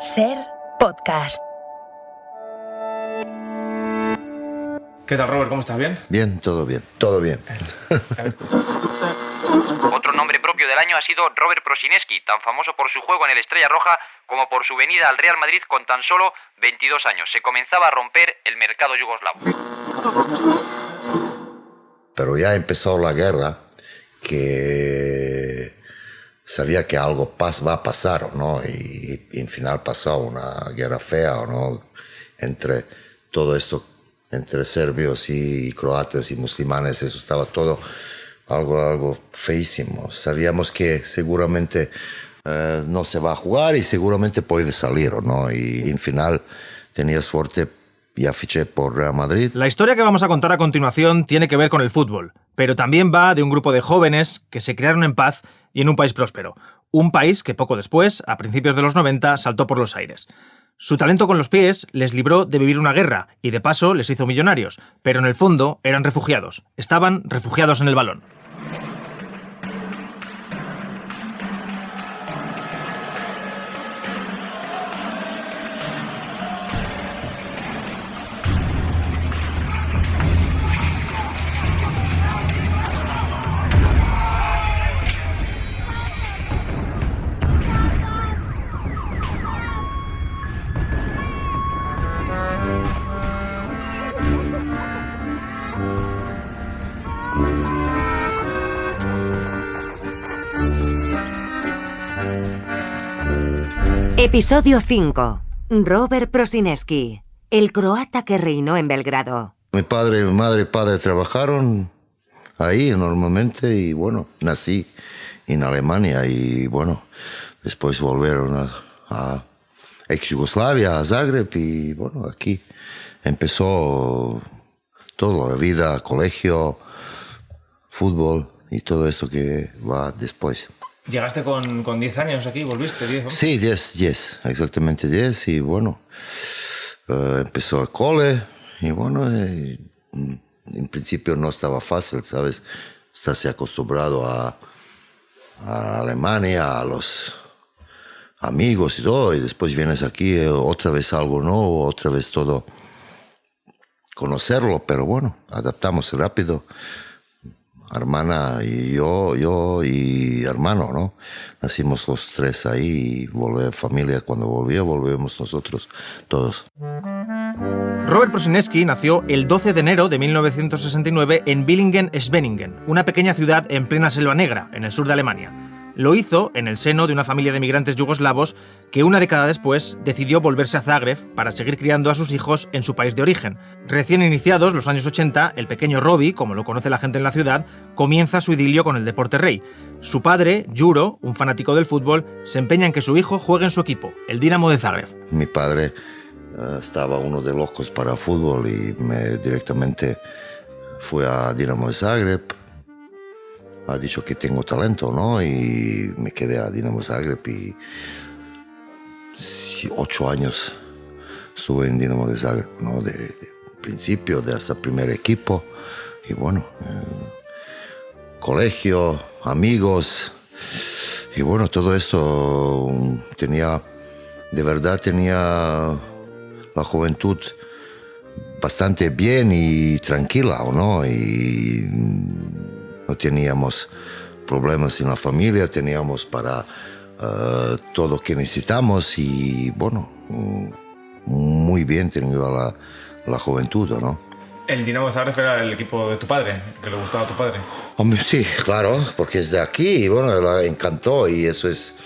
SER Podcast. ¿Qué tal, Robert? ¿Cómo estás? ¿Bien? Bien, todo bien, todo bien. Otro nombre propio del año ha sido Robert Prosinecki, tan famoso por su juego en el Estrella Roja como por su venida al Real Madrid con tan solo 22 años. Se comenzaba a romper el mercado yugoslavo. Pero ya empezó la guerra, que sabía que algo va a pasar, ¿no? Y al final pasó una guerra fea, ¿no? Entre todo esto, entre serbios y croatas y musulmanes, eso estaba todo algo feísimo. Sabíamos que seguramente no se va a jugar y seguramente puede salir, ¿no? Y al final tenía suerte, ya fiché por Real Madrid. La historia que vamos a contar a continuación tiene que ver con el fútbol, pero también va de un grupo de jóvenes que se criaron en paz y en un país próspero. Un país que poco después, a principios de los 90, saltó por los aires. Su talento con los pies les libró de vivir una guerra y de paso les hizo millonarios, pero en el fondo eran refugiados. Estaban refugiados en el balón. Episodio 5. Robert Prosinecki, el croata que reinó en Belgrado. Mi padre, mi madre y padre trabajaron ahí normalmente y bueno, nací en Alemania y bueno, después volvieron a ex Yugoslavia, a Zagreb y bueno, aquí empezó todo, la vida, colegio, fútbol y todo eso que va después. ¿Llegaste con 10 años aquí? ¿Volviste 10? ¿no? Sí, 10, exactamente 10 y bueno, empezó el cole y bueno, en principio no estaba fácil, ¿sabes? Estás acostumbrado a Alemania, a los amigos y todo, y después vienes aquí, otra vez algo nuevo, otra vez todo, conocerlo, pero bueno, adaptamos rápido. Hermana y yo y hermano, ¿no? Nacimos los tres ahí y volvió familia. Cuando volvemos nosotros todos. Robert Prosinecki nació el 12 de enero de 1969 en Villingen-Schwenningen, una pequeña ciudad en plena Selva Negra, en el sur de Alemania. Lo hizo en el seno de una familia de migrantes yugoslavos que una década después decidió volverse a Zagreb para seguir criando a sus hijos en su país de origen. Recién iniciados los años 80, el pequeño Robbie, como lo conoce la gente en la ciudad, comienza su idilio con el deporte rey. Su padre, Juro, un fanático del fútbol, se empeña en que su hijo juegue en su equipo, el Dinamo de Zagreb. Mi padre estaba uno de locos para el fútbol y directamente fui a Dinamo de Zagreb. Ha dicho que tengo talento, ¿no? Y me quedé a Dinamo Zagreb y 8 años estuve en Dinamo de Zagreb, ¿no? De principio, de hasta primer equipo. Y bueno, colegio, amigos. Y bueno, todo eso tenía la juventud bastante bien y tranquila, ¿no? Y no teníamos problemas en la familia, teníamos para todo lo que necesitamos y bueno, muy bien tenía la juventud, ¿no? ¿El Dinamo de Zagreb era el equipo de tu padre, que le gustaba a tu padre? Hombre, sí, claro, porque es de aquí y bueno, le encantó y eso es...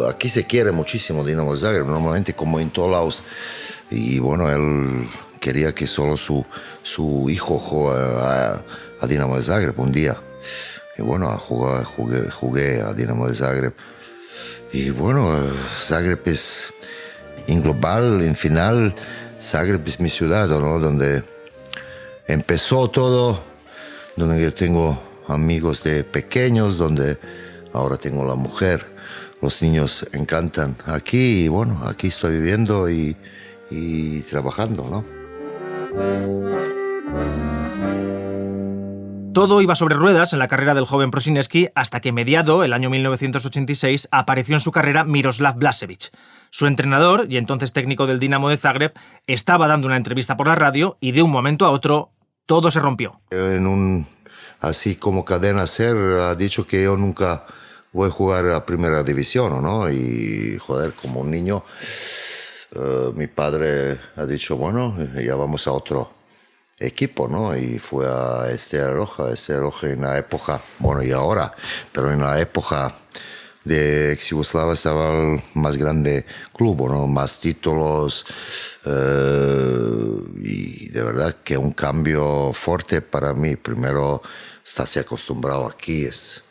aquí se quiere muchísimo Dinamo de Zagreb, normalmente como en todos lados. Y bueno, él quería que solo su hijo juegue a Dinamo de Zagreb un día. Y bueno, jugué a Dinamo de Zagreb. Y bueno, Zagreb es, en global, en final, Zagreb es mi ciudad, ¿no? Donde empezó todo, donde yo tengo amigos de pequeños, donde ahora tengo la mujer. Los niños encantan aquí y bueno, aquí estoy viviendo y trabajando, ¿no? Todo iba sobre ruedas en la carrera del joven Prosinecki hasta que mediado el año 1986 apareció en su carrera Miroslav Blažević. Su entrenador, y entonces técnico del Dinamo de Zagreb, estaba dando una entrevista por la radio y de un momento a otro todo se rompió. Así como cadena SER ha dicho que yo nunca voy a jugar a primera división, ¿no? Y joder, como un niño, mi padre ha dicho, bueno, ya vamos a otro equipo, ¿no? Y fue a Estrella Roja en la época, bueno, y ahora, pero en la época de ex Yugoslavia estaba el más grande club, ¿no? Más títulos, y de verdad que un cambio fuerte para mí. Primero, estás acostumbrado aquí, es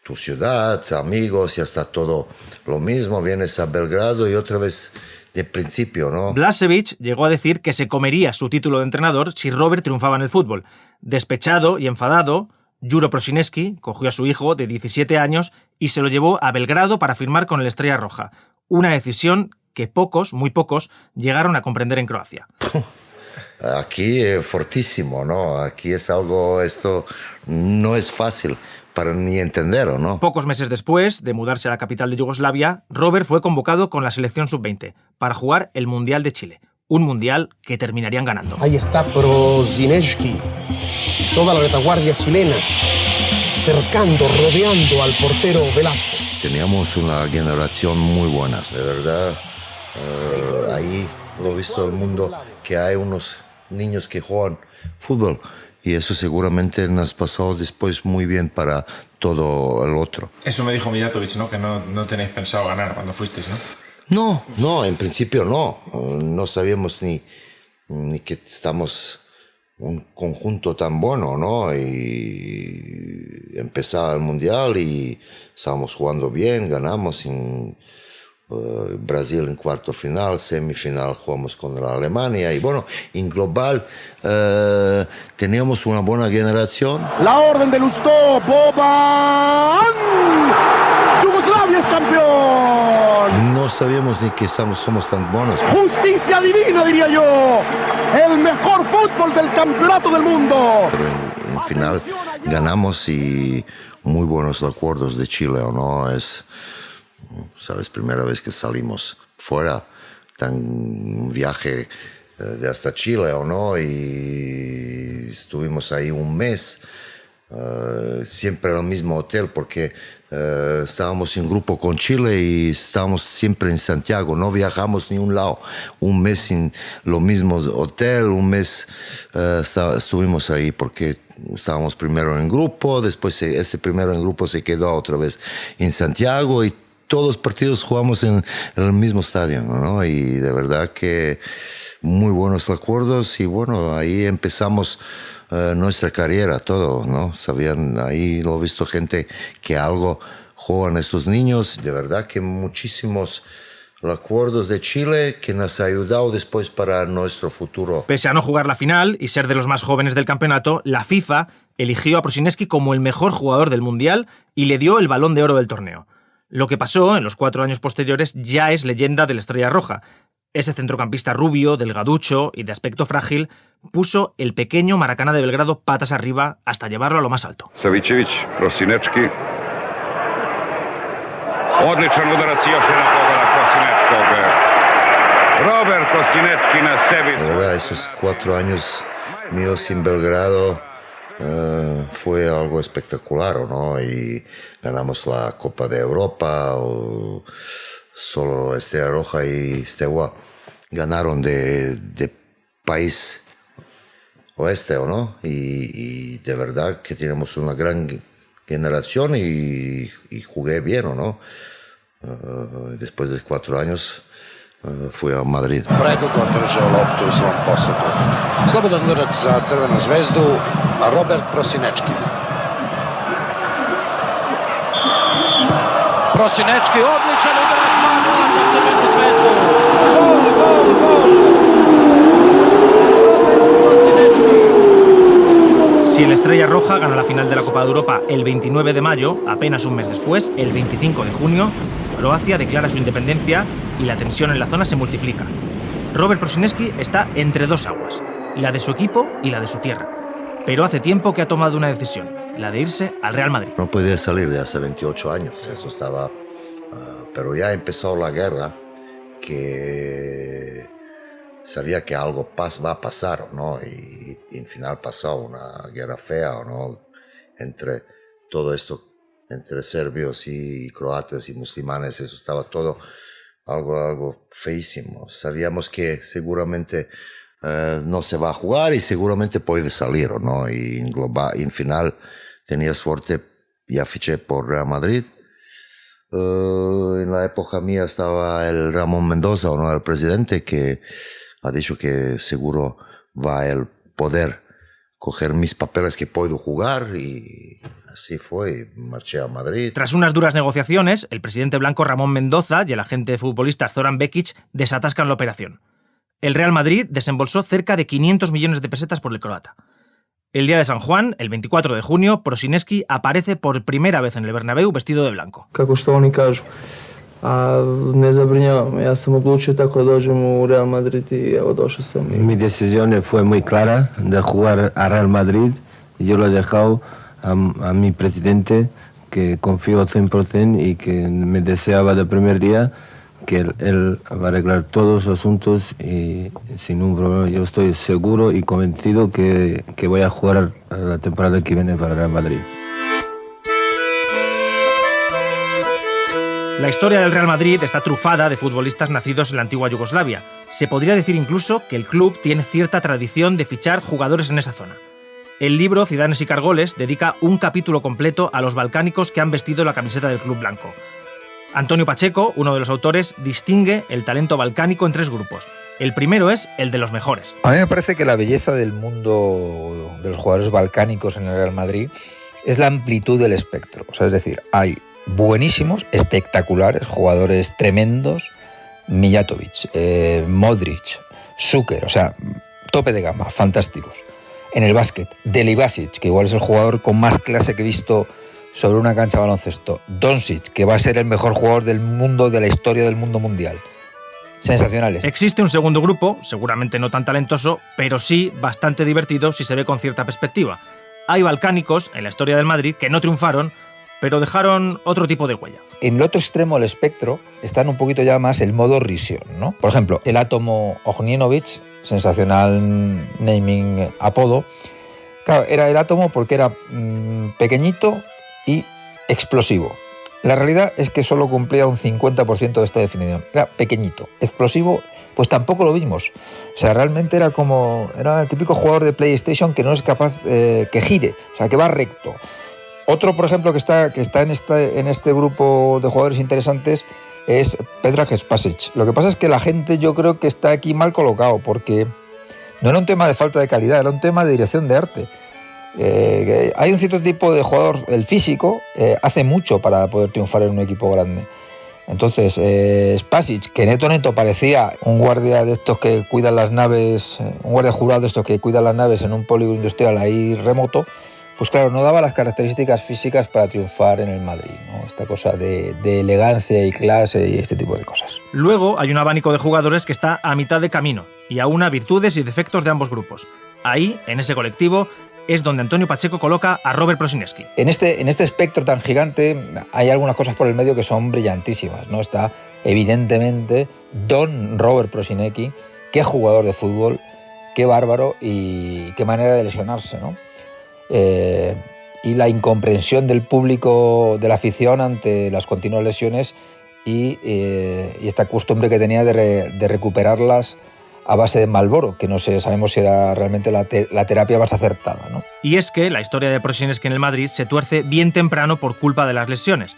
tu ciudad, amigos, ya está todo lo mismo, vienes a Belgrado y otra vez de principio, ¿no? Blažević llegó a decir que se comería su título de entrenador si Robert triunfaba en el fútbol. Despechado y enfadado, Đuro Prosinečki cogió a su hijo de 17 años y se lo llevó a Belgrado para firmar con el Estrella Roja. Una decisión que pocos, muy pocos, llegaron a comprender en Croacia. Aquí es fortísimo, ¿no? Aquí es algo, esto no es fácil para ni entenderlo, ¿no? Pocos meses después de mudarse a la capital de Yugoslavia, Robert fue convocado con la selección sub-20 para jugar el Mundial de Chile. Un mundial que terminarían ganando. Ahí está Prosinečki. Toda la retaguardia chilena, cercando, rodeando al portero Velasco. Teníamos una generación muy buena, de verdad. Ahí lo he visto el mundo, que hay unos niños que juegan fútbol y eso seguramente nos ha pasado después muy bien para todo el otro. Eso me dijo Mijatović, ¿no? Que no tenéis pensado ganar cuando fuisteis, ¿no? No, en principio no. No sabíamos ni que estamos un conjunto tan bueno, ¿no? Y empezaba el Mundial y estábamos jugando bien, ganamos en Brasil en cuarto final, semifinal jugamos con la Alemania y bueno, en global teníamos una buena generación. La orden de Lustó, Boban, Yugoslavia es campeón. No sabíamos ni que somos tan buenos. Justicia divina, diría yo. El mejor fútbol del campeonato del mundo. Pero en final ganamos y muy buenos recuerdos de Chile, ¿no? Es, sabes, primera vez que salimos fuera, un viaje de hasta Chile, ¿o no? Y estuvimos ahí un mes, siempre en el mismo hotel, porque estábamos en grupo con Chile y estábamos siempre en Santiago, no viajamos ni un lado. Un mes en lo mismo hotel, un mes estuvimos ahí porque estábamos primero en grupo, después ese primero en grupo se quedó otra vez en Santiago y todos los partidos jugamos en el mismo estadio, ¿no? Y de verdad que muy buenos recuerdos y bueno, ahí empezamos nuestra carrera, todo, ¿no? Sabían, ahí lo he visto gente que algo juegan estos niños, de verdad que muchísimos recuerdos de Chile que nos ha ayudado después para nuestro futuro. Pese a no jugar la final y ser de los más jóvenes del campeonato, la FIFA eligió a Prosinečki como el mejor jugador del Mundial y le dio el Balón de Oro del torneo. Lo que pasó en los 4 años posteriores ya es leyenda del Estrella Roja. Ese centrocampista rubio, delgaducho y de aspecto frágil puso el pequeño Maracana de Belgrado patas arriba hasta llevarlo a lo más alto. Savićević, Prosinečki. Odličan udarac i još jedan pogodak Prosinečkog. Robert Prosinečki na sebi. De verdad, esos 4 años míos en Belgrado fue algo espectacular, ¿no? Y ganamos la Copa de Europa, solo Estrella Roja y Steaua ganaron de país oeste, ¿no? Y de verdad que tenemos una gran generación y jugué bien, ¿no? Después de 4 años fui a Madrid. Predugo držao loptu u svom posedu. Slobodan udarac za Crvenu zvezdu, Robert Prosinečki. Prosinečki, odličan udarac, 2-0 za Crvenu zvezdu. Gol, gol, gol. Robert Prosinečki. Si el Estrella Roja gana la final de la Copa de Europa el 29 de mayo, apenas un mes después, el 25 de junio, Croacia declara su independencia y la tensión en la zona se multiplica. Robert Prosinečki está entre dos aguas, la de su equipo y la de su tierra. Pero hace tiempo que ha tomado una decisión, la de irse al Real Madrid. No podía salir de hace 28 años, eso estaba... pero ya empezó la guerra que sabía que algo va a pasar, ¿no? Y en final pasó una guerra fea, ¿no? Entre todo esto, entre serbios y croatas y musulmanes, eso estaba todo algo feísimo. Sabíamos que seguramente no se va a jugar y seguramente puede salir, ¿no? Y en final tenía suerte, ya fiché por Real Madrid. En la época mía estaba el Ramón Mendoza, ¿no? El presidente, que ha dicho que seguro va a poder coger mis papeles que puedo jugar, y así fue, marché a Madrid. Tras unas duras negociaciones, el presidente blanco Ramón Mendoza y el agente futbolista Zoran Bekic desatascan la operación. El Real Madrid desembolsó cerca de 500 millones de pesetas por el croata. El día de San Juan, el 24 de junio, Prosineski aparece por primera vez en el Bernabéu vestido de blanco. Kako što oni kažu, a ne zabrinjava me, ja sam odlučio tako da dođem u Real Madrid y evo došao sam. Mi decisión fue muy clara de jugar a Real Madrid y yo lo he dejado a mi presidente, que confío 100% y que me deseaba del primer día que él va a arreglar todos los asuntos y sin un problema. Yo estoy seguro y convencido que voy a jugar la temporada que viene para Real Madrid. La historia del Real Madrid está trufada de futbolistas nacidos en la antigua Yugoslavia. Se podría decir incluso que el club tiene cierta tradición de fichar jugadores en esa zona. El libro Zidanes y Cargoles dedica un capítulo completo a los balcánicos que han vestido la camiseta del club blanco. Antonio Pacheco, uno de los autores, distingue el talento balcánico en 3 grupos. El primero es el de los mejores. A mí me parece que la belleza del mundo de los jugadores balcánicos en el Real Madrid es la amplitud del espectro. O sea, es decir, hay buenísimos, espectaculares, jugadores tremendos, Mijatovic, Modric, Šuker, o sea, tope de gama, fantásticos. En el básquet, Delibasic, que igual es el jugador con más clase que he visto sobre una cancha de baloncesto. Doncic, que va a ser el mejor jugador del mundo, de la historia del mundo mundial. Sensacionales. Existe un segundo grupo, seguramente no tan talentoso, pero sí bastante divertido si se ve con cierta perspectiva. Hay balcánicos en la historia del Madrid que no triunfaron, pero dejaron otro tipo de huella. En el otro extremo del espectro están un poquito ya más el modo risión, ¿no? Por ejemplo, el átomo Ognjenovic, sensacional naming apodo. Claro, era el átomo porque era pequeño y explosivo. La realidad es que solo cumplía un 50% de esta definición. Era pequeñito. Explosivo, pues tampoco lo vimos. O sea, realmente era el típico jugador de PlayStation que no es capaz que gire, o sea, que va recto. Otro, por ejemplo, que está en este grupo de jugadores interesantes es Predrag Spasic. Lo que pasa es que la gente, yo creo que está aquí mal colocado, porque no era un tema de falta de calidad, era un tema de dirección de arte. Hay un cierto tipo de jugador, el físico, hace mucho para poder triunfar en un equipo grande. Entonces, Spasic, que neto parecía un guardia de estos que cuidan las naves, un guardia jurado de estos que cuidan las naves en un polígono industrial ahí remoto, pues claro, no daba las características físicas para triunfar en el Madrid, ¿no? Esta cosa de elegancia y clase y este tipo de cosas. Luego hay un abanico de jugadores que está a mitad de camino y aúna virtudes y defectos de ambos grupos. Ahí, en ese colectivo, es donde Antonio Pacheco coloca a Robert Prosineski. En este espectro tan gigante hay algunas cosas por el medio que son brillantísimas, ¿no? Está evidentemente Don Robert Prosineski, qué jugador de fútbol, qué bárbaro y qué manera de lesionarse, ¿no? Y la incomprensión del público, de la afición ante las continuas lesiones y esta costumbre que tenía de recuperarlas a base de Marlboro, que no sabemos si era realmente la terapia más acertada, ¿no? Y es que la historia de Prosineski en el Madrid se tuerce bien temprano por culpa de las lesiones.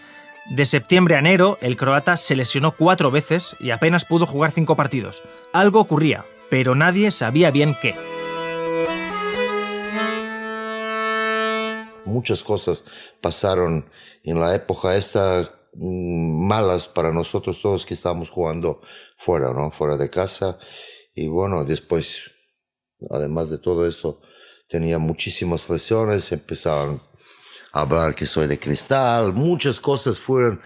De septiembre a enero, el croata se lesionó 4 veces y apenas pudo jugar 5 partidos. Algo ocurría, pero nadie sabía bien qué. Muchas cosas pasaron en la época esta malas para nosotros todos que estábamos jugando fuera, ¿no? Fuera de casa. Y bueno, después, además de todo esto, tenía muchísimas lesiones, empezaron a hablar que soy de cristal, muchas cosas fueron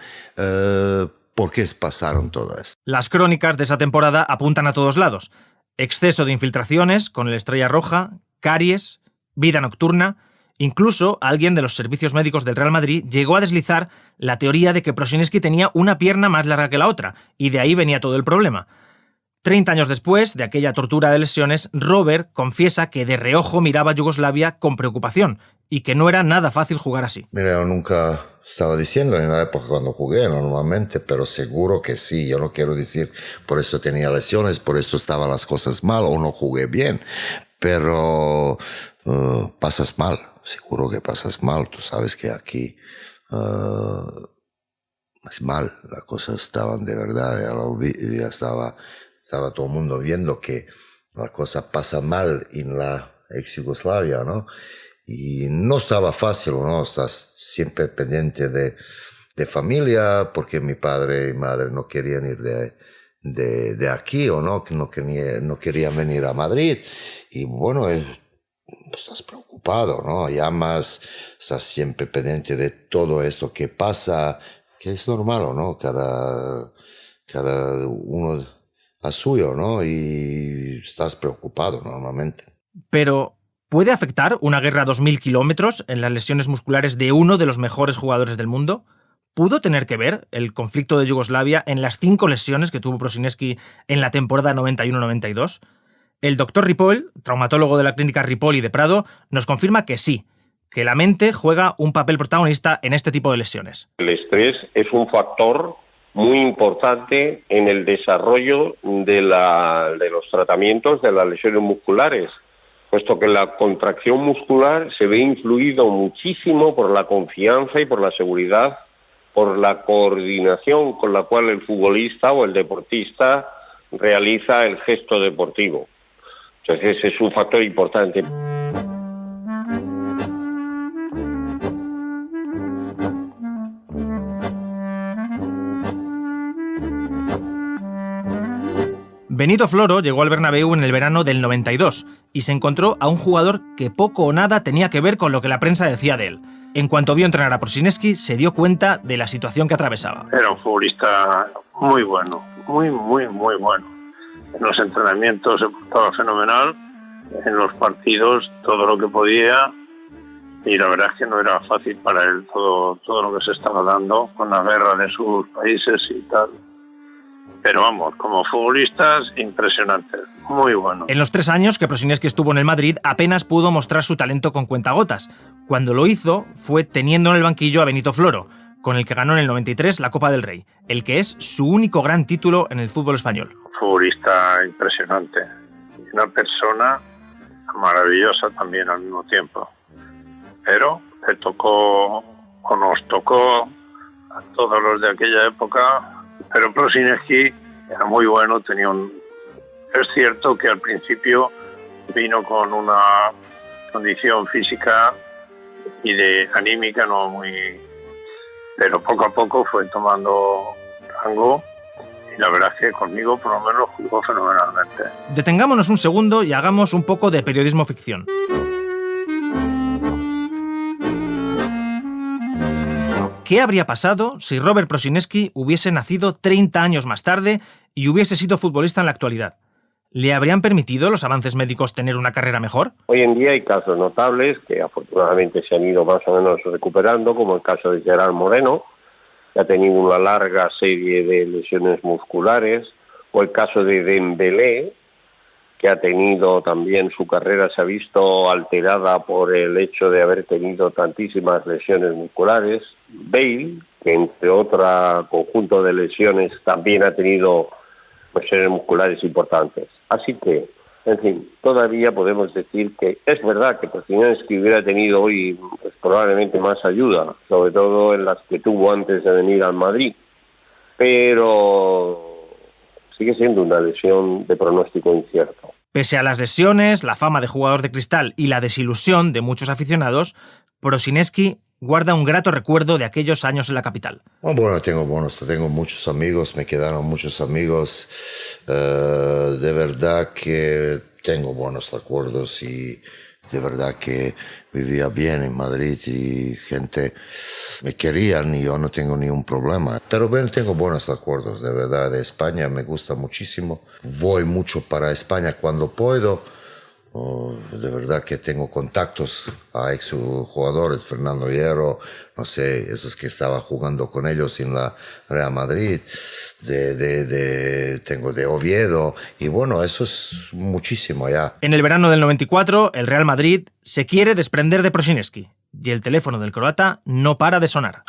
por qué pasaron todo esto. Las crónicas de esa temporada apuntan a todos lados. Exceso de infiltraciones con el Estrella Roja, caries, vida nocturna Incluso alguien de los servicios médicos del Real Madrid llegó a deslizar la teoría de que Prosineski tenía una pierna más larga que la otra, y de ahí venía todo el problema. 30 años después de aquella tortura de lesiones, Robert confiesa que de reojo miraba a Yugoslavia con preocupación y que no era nada fácil jugar así. Mira, yo nunca estaba diciendo en la época cuando jugué normalmente, pero seguro que sí. Yo no quiero decir por eso tenía lesiones, por eso estaban las cosas mal o no jugué bien, pero pasas mal, seguro que pasas mal. Tú sabes que aquí es mal, las cosas estaban de verdad, ya estaba todo el mundo viendo que las cosas pasan mal en la ex Yugoslavia, ¿no? Y no estaba fácil, ¿no? Estás siempre pendiente de familia, porque mi padre y madre no querían ir de aquí, o no querían venir a Madrid. Y bueno, estás preocupado, ¿no? Llamas, estás siempre pendiente de todo esto que pasa, que es normal, ¿no? Cada uno a suyo, ¿no? Y estás preocupado normalmente. Pero ¿puede afectar una guerra a 2.000 kilómetros en las lesiones musculares de uno de los mejores jugadores del mundo? ¿Pudo tener que ver el conflicto de Yugoslavia en las 5 lesiones que tuvo Prosineski en la temporada 91-92? El doctor Ripoll, traumatólogo de la clínica Ripoll de Prado, nos confirma que sí, que la mente juega un papel protagonista en este tipo de lesiones. El estrés es un factor muy importante en el desarrollo de los tratamientos de las lesiones musculares, puesto que la contracción muscular se ve influido muchísimo por la confianza y por la seguridad, por la coordinación con la cual el futbolista o el deportista realiza el gesto deportivo. Entonces ese es un factor importante. Benito Floro llegó al Bernabéu en el verano del 92 y se encontró a un jugador que poco o nada tenía que ver con lo que la prensa decía de él. En cuanto vio entrenar a Prosineski, se dio cuenta de la situación que atravesaba. Era un futbolista muy bueno, muy bueno. En los entrenamientos se portaba fenomenal, en los partidos todo lo que podía, y la verdad es que no era fácil para él todo lo que se estaba dando con la guerra de sus países y tal. Pero vamos, como futbolistas, impresionantes, muy bueno. En los 3 años que Prosineski estuvo en el Madrid, apenas pudo mostrar su talento con cuentagotas. Cuando lo hizo, fue teniendo en el banquillo a Benito Floro, con el que ganó en el 93 la Copa del Rey, el que es su único gran título en el fútbol español. Futbolista impresionante, una persona maravillosa también al mismo tiempo. Pero nos tocó a todos los de aquella época. Pero Prosineski era muy bueno, es cierto que al principio vino con una condición física y de anímica no muy... Pero poco a poco fue tomando rango y la verdad es que conmigo por lo menos jugó fenomenalmente. Detengámonos un segundo y hagamos un poco de periodismo ficción. ¿Qué habría pasado si Robert Prosineski hubiese nacido 30 años más tarde y hubiese sido futbolista en la actualidad? ¿Le habrían permitido los avances médicos tener una carrera mejor? Hoy en día hay casos notables que afortunadamente se han ido más o menos recuperando, como el caso de Gerard Moreno, que ha tenido una larga serie de lesiones musculares, o el caso de Dembélé, que ha tenido también, su carrera se ha visto alterada por el hecho de haber tenido tantísimas lesiones musculares. Bale, que entre otro conjunto de lesiones también ha tenido lesiones musculares importantes. Así que, en fin, todavía podemos decir que es verdad que Prosineski hubiera tenido hoy pues, probablemente más ayuda, sobre todo en las que tuvo antes de venir al Madrid, pero sigue siendo una lesión de pronóstico incierto. Pese a las lesiones, la fama de jugador de cristal y la desilusión de muchos aficionados, Prosineski guarda un grato recuerdo de aquellos años en la capital. Bueno, tengo muchos amigos, me quedaron muchos amigos. De verdad que tengo buenos recuerdos y de verdad que vivía bien en Madrid y gente me querían y yo no tengo ningún problema. Pero bueno, tengo buenos recuerdos, de verdad, de España, me gusta muchísimo. Voy mucho para España cuando puedo, De verdad que tengo contactos a exjugadores, Fernando Hierro, no sé, esos que estaba jugando con ellos en la Real Madrid, tengo de Oviedo, y bueno, eso es muchísimo ya. En el verano del 94, el Real Madrid se quiere desprender de Prosineski, y el teléfono del croata no para de sonar.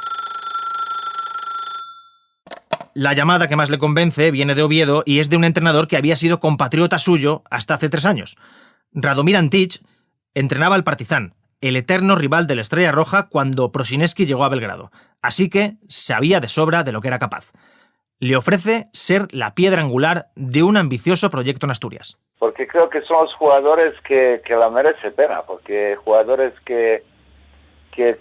La llamada que más le convence viene de Oviedo y es de un entrenador que había sido compatriota suyo hasta hace 3 años. Radomir Antić entrenaba al Partizan, el eterno rival de la Estrella Roja cuando Prosineski llegó a Belgrado, así que sabía de sobra de lo que era capaz. Le ofrece ser la piedra angular de un ambicioso proyecto en Asturias. Porque creo que son los jugadores que la merece pena, porque jugadores que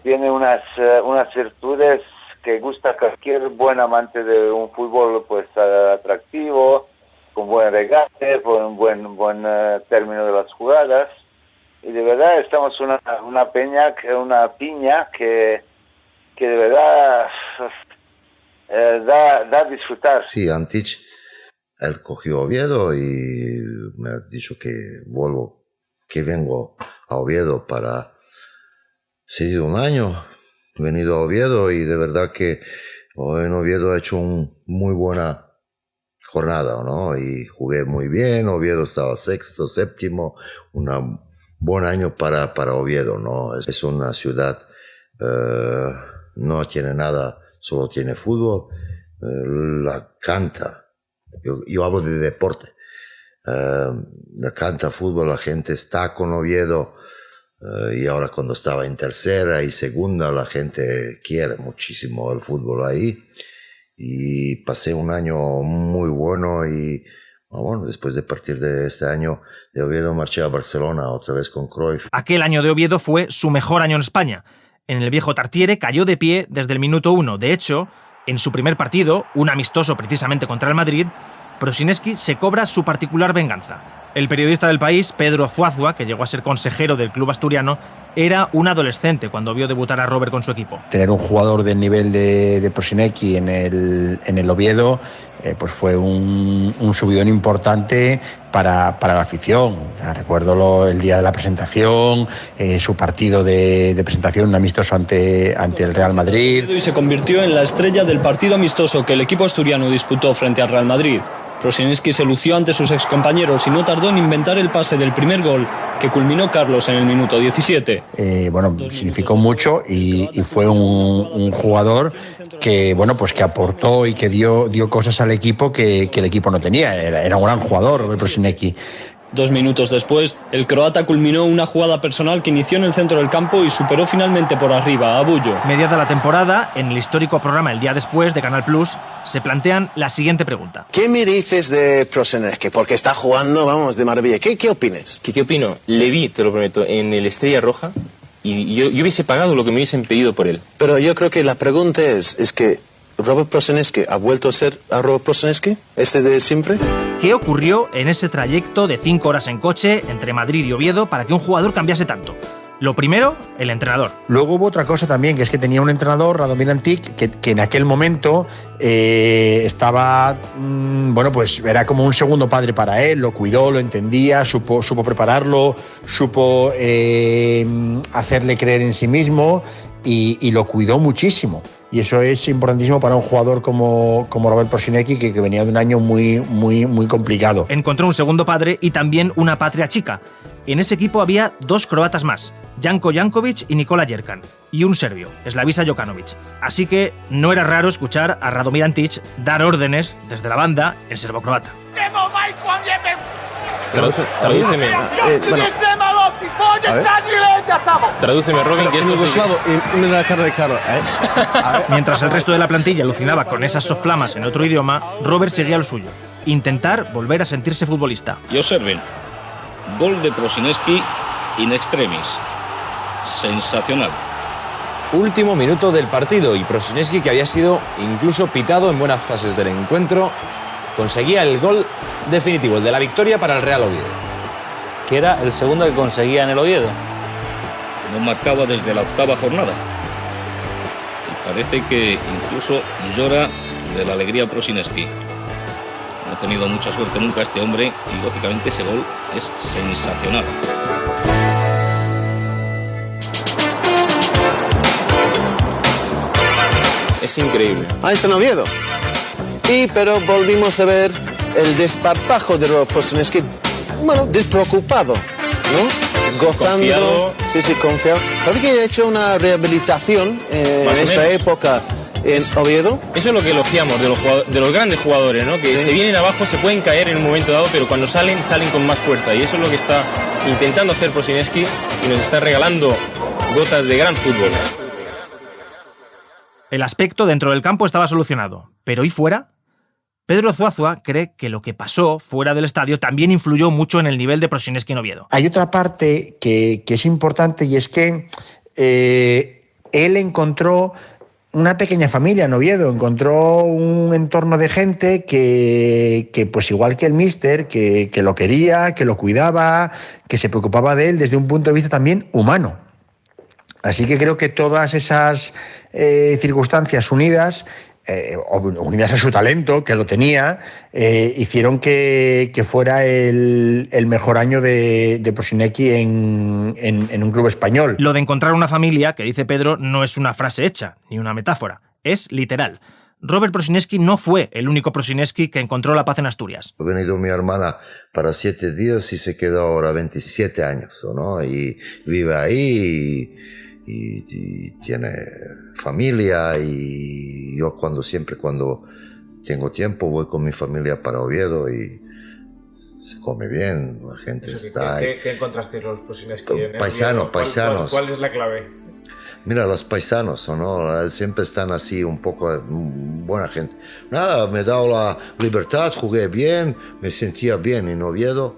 tienen unas virtudes que gusta cualquier buen amante de un fútbol pues atractivo, con buen regate, con buen término de las jugadas, y de verdad estamos una piña que de verdad da a disfrutar. Sí, Antić, él cogió Oviedo y me ha dicho que vengo a Oviedo para seguir un año. He venido a Oviedo y de verdad que en Oviedo he hecho una muy buena jornada, ¿no? Y jugué muy bien, Oviedo estaba 6º, 7º, un buen año para Oviedo, ¿no? Es una ciudad, no tiene nada, solo tiene fútbol, la canta, yo hablo de deporte, la canta fútbol, la gente está con Oviedo, y ahora cuando estaba en tercera y segunda la gente quiere muchísimo el fútbol ahí, y pasé un año muy bueno y bueno, después de partir de este año de Oviedo marché a Barcelona otra vez con Cruyff. Aquel año de Oviedo fue su mejor año en España. En el viejo Tartiere cayó de pie desde el minuto 1. De hecho, en su primer partido, un amistoso precisamente contra el Madrid, Prosineski se cobra su particular venganza. El periodista del País, Pedro Zuazua, que llegó a ser consejero del club asturiano, era un adolescente cuando vio debutar a Robert con su equipo. Tener un jugador del nivel de Prosineski en el Oviedo pues fue un subidón importante para la afición. Recuerdo el día de la presentación, su partido de presentación, un amistoso ante el Real Madrid. Y se convirtió en la estrella del partido amistoso que el equipo asturiano disputó frente al Real Madrid. Prosineski se lució ante sus excompañeros y no tardó en inventar el pase del primer gol que culminó Carlos en el minuto 17. Bueno, significó mucho y fue un jugador que aportó y que dio cosas al equipo que el equipo no tenía. Era un gran jugador, Robert Prosineski. 2 minutos después, el croata culminó una jugada personal que inició en el centro del campo y superó finalmente por arriba a Bullo. Mediada la temporada, en el histórico programa El Día Después de Canal Plus, se plantean la siguiente pregunta. ¿Qué me dices de Prosineski? Porque está jugando, vamos, de maravilla. ¿Qué opinas? ¿Qué opino? Le vi, te lo prometo, en el Estrella Roja y yo hubiese pagado lo que me hubiesen pedido por él. Pero yo creo que la pregunta es que ¿Robert Prosineski ha vuelto a ser a Robert Prosineski? ¿Este de siempre? ¿Qué ocurrió en ese trayecto de 5 horas en coche entre Madrid y Oviedo para que un jugador cambiase tanto? Lo primero, el entrenador. Luego hubo otra cosa también, que es que tenía un entrenador, Radomir Antić, que en aquel momento estaba, pues era como un segundo padre para él, lo cuidó, lo entendía, supo prepararlo, supo hacerle creer en sí mismo y lo cuidó muchísimo. Y eso es importantísimo para un jugador como Robert Prosineski, que venía de un año muy, muy, muy complicado. Encontró un segundo padre y también una patria chica. En ese equipo había 2 croatas más, Janko Janković y Nikola Jerkan, y un serbio, Slavisa Jokanović. Así que no era raro escuchar a Radomir Antić dar órdenes desde la banda en serbo-croata. Tradúceme. Tradúceme, Robin, que esto Mientras el resto de la plantilla alucinaba con esas soflamas en otro idioma, Robert seguía lo suyo: intentar volver a sentirse futbolista. Y observen, gol de Prosineski in extremis. Sensacional. Último minuto del partido y Prosineski, que había sido incluso pitado en buenas fases del encuentro, conseguía el gol definitivo, el de la victoria para el Real Oviedo. Que era el segundo que conseguía en el Oviedo. No marcaba desde la 8ª jornada. Y parece que incluso llora de la alegría Prosineski. No ha tenido mucha suerte nunca este hombre y lógicamente ese gol es sensacional. Es increíble. Ahí está Oviedo. Pero volvimos a ver el desparpajo de Robert Prosinecki, bueno, despreocupado, ¿no? Gozando. Confiado. Sí, confiado. Parece que ha hecho una rehabilitación en esta época en Oviedo. Eso es lo que elogiamos de los grandes jugadores, ¿no? Que se vienen abajo, se pueden caer en un momento dado, pero cuando salen con más fuerza. Y eso es lo que está intentando hacer Prosinecki y nos está regalando gotas de gran fútbol. El aspecto dentro del campo estaba solucionado, pero ¿y fuera? Pedro Zuazua cree que lo que pasó fuera del estadio también influyó mucho en el nivel de Prosinecki en Oviedo. Hay otra parte que es importante y es que él encontró una pequeña familia en Oviedo, encontró un entorno de gente que pues igual que el míster, que lo quería, que lo cuidaba, que se preocupaba de él desde un punto de vista también humano. Así que creo que todas esas circunstancias unidas a su talento, que lo tenía, hicieron que fuera el mejor año de Prosinecki en un club español. Lo de encontrar una familia, que dice Pedro, no es una frase hecha, ni una metáfora, es literal. Robert Prosinecki no fue el único Prosinecki que encontró la paz en Asturias. Ha venido mi hermana para 7 días y se quedó ahora 27 años, ¿no? Y vive ahí y tiene familia, y yo siempre cuando tengo tiempo voy con mi familia para Oviedo y se come bien, la gente está ahí. ¿Qué encontrasteis los Prosinecki? Paisanos. ¿Cuál es la clave? Mira, los paisanos, ¿no? Siempre están así, un poco buena gente. Nada, me he dado la libertad, jugué bien, me sentía bien en Oviedo,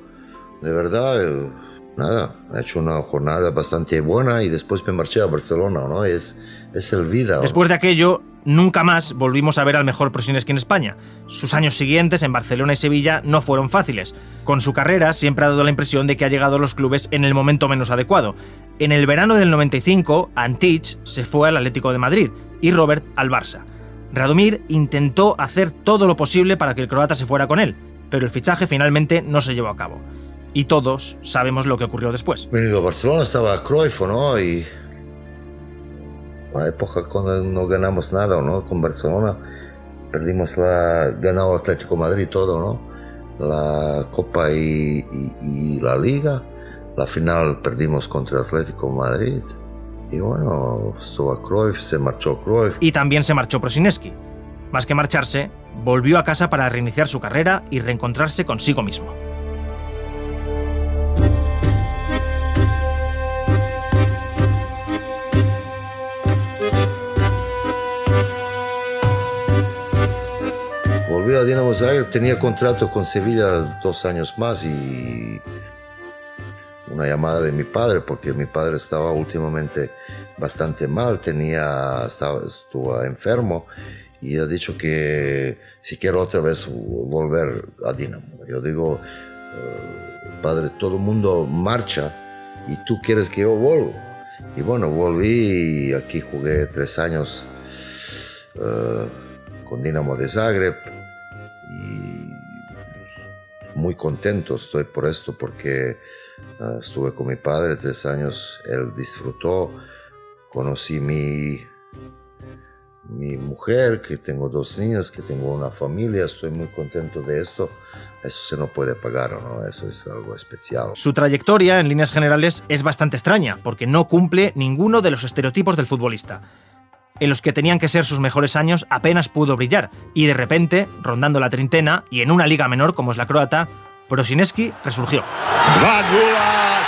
de verdad. Nada, he hecho una jornada bastante buena y después me marché a Barcelona, ¿no? Es el vida, ¿no? Después de aquello, nunca más volvimos a ver al mejor Prosinecki en España. Sus años siguientes en Barcelona y Sevilla no fueron fáciles. Con su carrera siempre ha dado la impresión de que ha llegado a los clubes en el momento menos adecuado. En el verano del 95, Antich se fue al Atlético de Madrid y Robert al Barça. Radomir intentó hacer todo lo posible para que el croata se fuera con él, pero el fichaje finalmente no se llevó a cabo. Y todos sabemos lo que ocurrió después. Venido a Barcelona, estaba Cruyff, ¿no? Y la época cuando no ganamos nada, ¿no? Con Barcelona ganó Atlético de Madrid todo, ¿no? La Copa y la Liga. La final perdimos contra Atlético de Madrid. Y bueno, estuvo Cruyff, se marchó Cruyff. Y también se marchó Prosinecki. Más que marcharse, volvió a casa para reiniciar su carrera y reencontrarse consigo mismo. Volví a Dinamo Zagreb, tenía contrato con Sevilla 2 años más y una llamada de mi padre, porque mi padre estaba últimamente bastante mal, estuvo enfermo y ha dicho que si quiero otra vez volver a Dinamo. Yo digo, padre, todo el mundo marcha y tú quieres que yo vuelva. Y bueno, volví y aquí jugué 3 años con Dinamo de Zagreb. Y muy contento estoy por esto, porque estuve con mi padre 3 años, él disfrutó, conocí mi mujer, que tengo 2 niñas, que tengo una familia, estoy muy contento de esto. Eso se no puede pagar, ¿no? Eso es algo especial. Su trayectoria, en líneas generales, es bastante extraña, porque no cumple ninguno de los estereotipos del futbolista. En los que tenían que ser sus mejores años apenas pudo brillar, y de repente, rondando la treintena y en una liga menor como es la croata, Prosinecki resurgió. 2:0,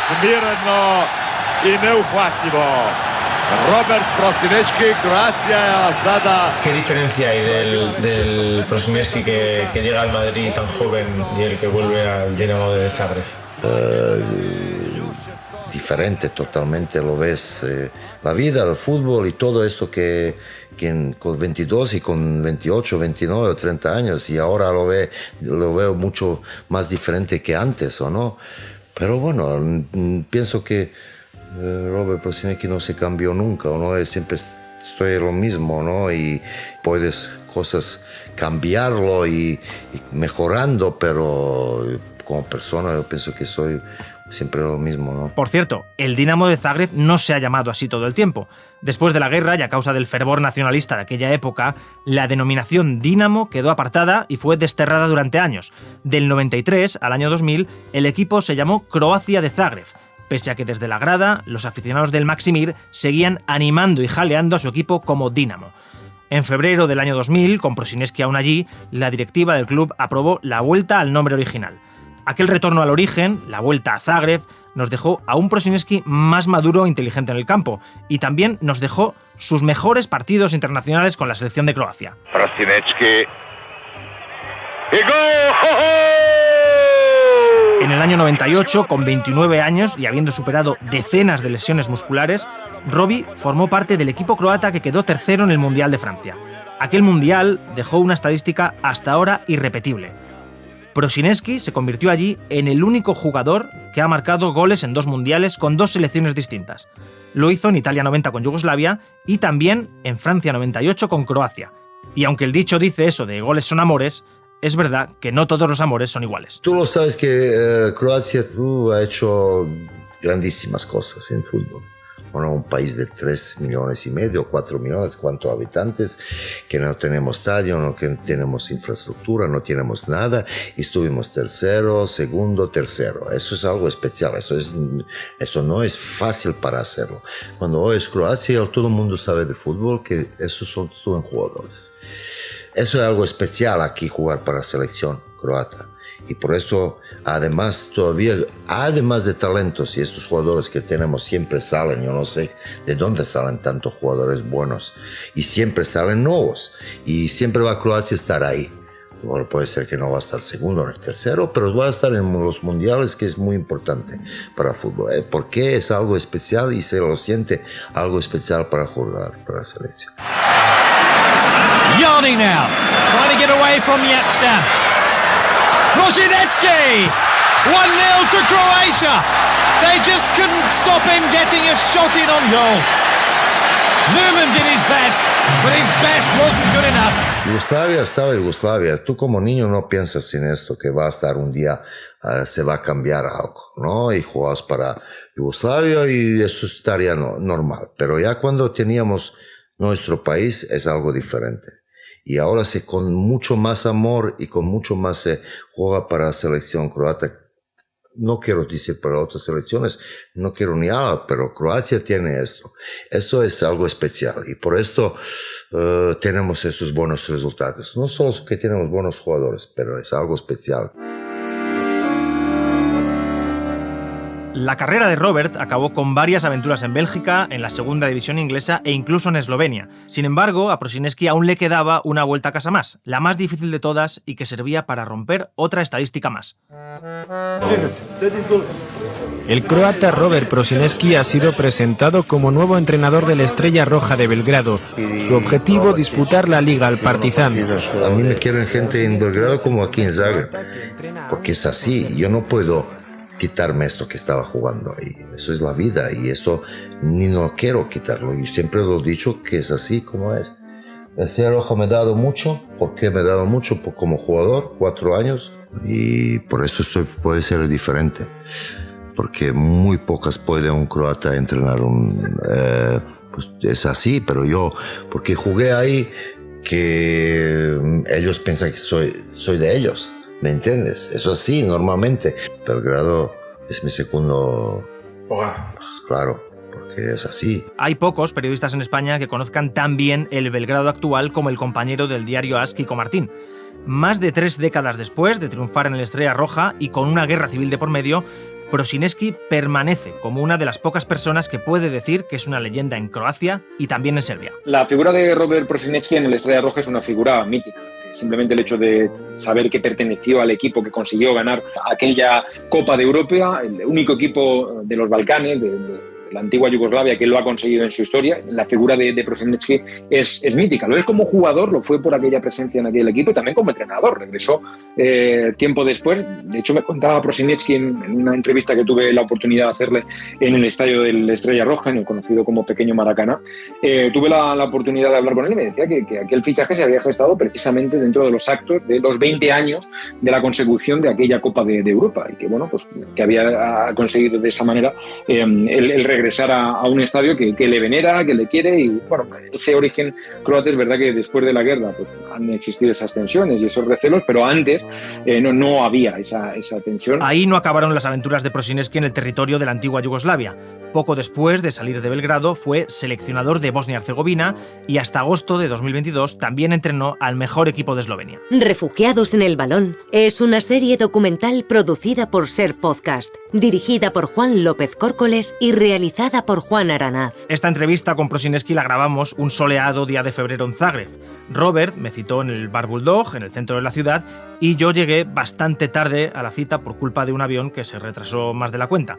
smirno y neuhvatljivo. Robert Prosinecki, Croacia, sada. ¿Qué diferencia hay del Prosinecki que llega al Madrid tan joven y el que vuelve al Dinamo de Zagreb? Diferente totalmente, lo ves, la vida, el fútbol y todo esto que con 22 y con 28, 29 o 30 años, y ahora lo veo mucho más diferente que antes, ¿o no? Pero bueno, pienso que Robert Prosinecki no se cambió nunca, ¿no? Siempre estoy lo mismo, ¿no? Y puedes cosas cambiarlo y mejorando, pero como persona yo pienso que soy siempre lo mismo, ¿no? Por cierto, el Dinamo de Zagreb no se ha llamado así todo el tiempo. Después de la guerra y a causa del fervor nacionalista de aquella época, la denominación Dinamo quedó apartada y fue desterrada durante años. Del 93 al año 2000, el equipo se llamó Croacia de Zagreb, pese a que desde la grada los aficionados del Maksimir seguían animando y jaleando a su equipo como Dinamo. En febrero del año 2000, con Prosineski aún allí, la directiva del club aprobó la vuelta al nombre original. Aquel retorno al origen, la vuelta a Zagreb, nos dejó a un Prosineski más maduro e inteligente en el campo, y también nos dejó sus mejores partidos internacionales con la selección de Croacia. Prosineski. ¡Y gol! En el año 98, con 29 años y habiendo superado decenas de lesiones musculares, Robbie formó parte del equipo croata que quedó tercero en el Mundial de Francia. Aquel Mundial dejó una estadística hasta ahora irrepetible. Prosineski se convirtió allí en el único jugador que ha marcado goles en 2 mundiales con 2 selecciones distintas. Lo hizo en Italia 90 con Yugoslavia y también en Francia 98 con Croacia. Y aunque el dicho dice eso de goles son amores, es verdad que no todos los amores son iguales. Tú lo sabes que Croacia ha hecho grandísimas cosas en fútbol. Bueno, un país de 3,5 millones, 4 millones, ¿cuántos habitantes? Que no tenemos estadio, no tenemos infraestructura, no tenemos nada. Y estuvimos tercero, segundo, tercero. Eso es algo especial, eso no es fácil para hacerlo. Cuando hoy es Croacia, todo el mundo sabe de fútbol que esos son jugadores. Eso es algo especial aquí, jugar para la selección croata. Y por eso, además de talentos, y estos jugadores que tenemos siempre salen, yo no sé de dónde salen tantos jugadores buenos, y siempre salen nuevos, y siempre va a Croacia estar ahí. Bueno, puede ser que no va a estar segundo ni tercero, pero va a estar en los mundiales, que es muy importante para el fútbol. Porque es algo especial y se lo siente algo especial para jugar para la selección. Yarni now, trying to get away from Yapstam. Prosineski! 1-0 to Croatia! They just couldn't stop him getting a shot in on goal. Newman did his best, but his best wasn't good enough. Yugoslavia estaba Yugoslavia. Tú como niño no piensas en esto, que va a estar un día, se va a cambiar algo, ¿no? Y jugabas para Yugoslavia y eso estaría normal. Pero ya cuando teníamos nuestro país es algo diferente. Y ahora con mucho más amor y con mucho más se juega para la selección croata. No quiero decir para otras selecciones, no quiero ni nada, pero Croacia tiene esto. Esto es algo especial y por esto tenemos estos buenos resultados. No solo que tenemos buenos jugadores, pero es algo especial. La carrera de Robert acabó con varias aventuras en Bélgica, en la segunda división inglesa e incluso en Eslovenia. Sin embargo, a Prosineski aún le quedaba una vuelta a casa más, la más difícil de todas y que servía para romper otra estadística más. El croata Robert Prosineski ha sido presentado como nuevo entrenador de la Estrella Roja de Belgrado. Su objetivo, disputar la Liga al Partizan. A mí me quieren gente en Belgrado como aquí en Zagreb, porque es así, yo no puedo quitarme esto que estaba jugando ahí. Eso es la vida y eso ni no quiero quitarlo. Yo siempre lo he dicho que es así como es. El Estrella Roja me ha dado mucho. ¿Por qué me ha dado mucho? Como jugador, 4 años. Y por eso puede ser diferente. Porque muy pocas puede un croata entrenar pues es así, pero yo, porque jugué ahí, que ellos piensan que soy de ellos. ¿Me entiendes? Eso sí, normalmente. Belgrado es mi segundo hogar. Claro, porque es así. Hay pocos periodistas en España que conozcan tan bien el Belgrado actual como el compañero del diario AS, Kiko Martín. Más de 3 décadas después de triunfar en el Estrella Roja y con una guerra civil de por medio, Prosineski permanece como una de las pocas personas que puede decir que es una leyenda en Croacia y también en Serbia. La figura de Robert Prosineski en el Estrella Roja es una figura mítica. Simplemente el hecho de saber que perteneció al equipo que consiguió ganar aquella Copa de Europa, el único equipo de los Balcanes, de la antigua Yugoslavia, que lo ha conseguido en su historia. La figura de Prosinecki es mítica. Lo es como jugador, lo fue por aquella presencia en aquel equipo y también como entrenador. Regresó tiempo después. De hecho, me contaba Prosinecki en una entrevista que tuve la oportunidad de hacerle en el estadio del Estrella Roja, en el conocido como Pequeño Maracaná. Tuve la oportunidad de hablar con él y me decía que aquel fichaje se había gestado precisamente dentro de los actos de los 20 años de la consecución de aquella Copa de Europa, y que bueno, pues que había conseguido de esa manera el regresar a un estadio que le venera, que le quiere. Y bueno, ese origen croata, es verdad que después de la guerra pues han existido esas tensiones y esos recelos, pero antes no había esa tensión. Ahí no acabaron las aventuras de Prosinecki en el territorio de la antigua Yugoslavia. Poco después de salir de Belgrado fue seleccionador de Bosnia-Herzegovina y hasta agosto de 2022 también entrenó al mejor equipo de Eslovenia. Refugiados en el balón es una serie documental producida por Ser Podcast, dirigida por Juan López Córcoles y realizada por Juan Aranaz. Esta entrevista con Prosinecki la grabamos un soleado día de febrero en Zagreb. Robert me citó en el Bar Bulldog, en el centro de la ciudad, y yo llegué bastante tarde a la cita por culpa de un avión que se retrasó más de la cuenta.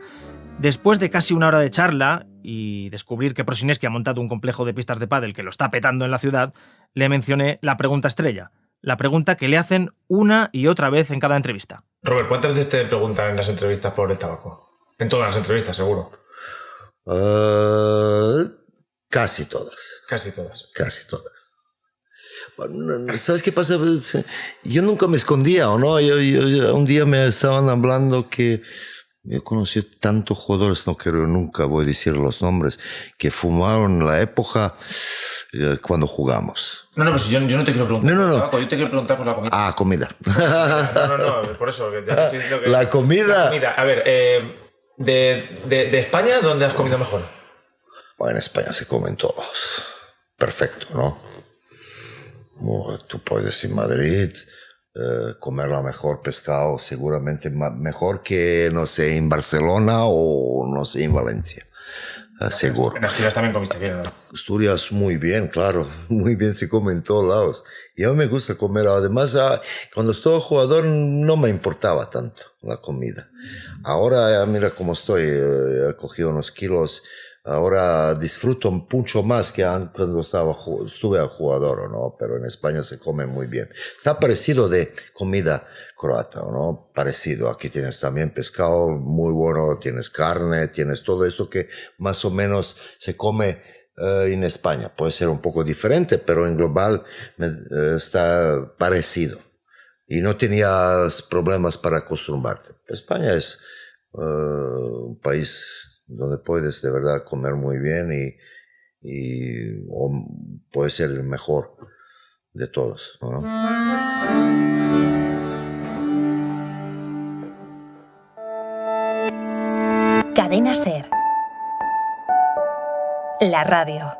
Después de casi una hora de charla y descubrir que Prosinecki ha montado un complejo de pistas de pádel que lo está petando en la ciudad, le mencioné la pregunta estrella, la pregunta que le hacen una y otra vez en cada entrevista. Robert, ¿cuántas veces te preguntan en las entrevistas por el tabaco? En todas las entrevistas, seguro. Casi todas. Casi todas. Casi todas. Bueno, ¿sabes qué pasa? Yo nunca me escondía, ¿o no? Yo un día me estaban hablando que yo conocí tantos jugadores, no quiero, nunca voy a decir los nombres, que fumaron en la época cuando jugamos. No, pues yo no te quiero preguntar no. por el tabaco, yo te quiero preguntar por la comida. Ah, comida. No, por eso. Que ya te estoy diciendo que la comida. La comida. A ver, de España, ¿dónde has comido mejor? Bueno, en España se comen todos. Perfecto, ¿no? Tú puedes en Madrid comer la mejor pescado, seguramente mejor que, no sé, en Barcelona o, no sé, en Valencia. Seguro. En Asturias también comiste bien, ¿no? Asturias muy bien, claro. Muy bien se come en todos lados. Y a mí me gusta comer. Además, cuando estaba jugador no me importaba tanto la comida. Ahora, mira cómo estoy. He cogido unos kilos. Ahora disfruto mucho más que cuando estuve a jugador, ¿no? Pero en España se come muy bien. Está parecido de comida croata, ¿no? Parecido. Aquí tienes también pescado muy bueno, tienes carne, tienes todo esto que más o menos se come en España. Puede ser un poco diferente, pero en global está parecido. Y no tenías problemas para acostumbrarte. España es un país donde puedes de verdad comer muy bien y puede ser el mejor de todos, ¿no? Cadena Ser. La radio.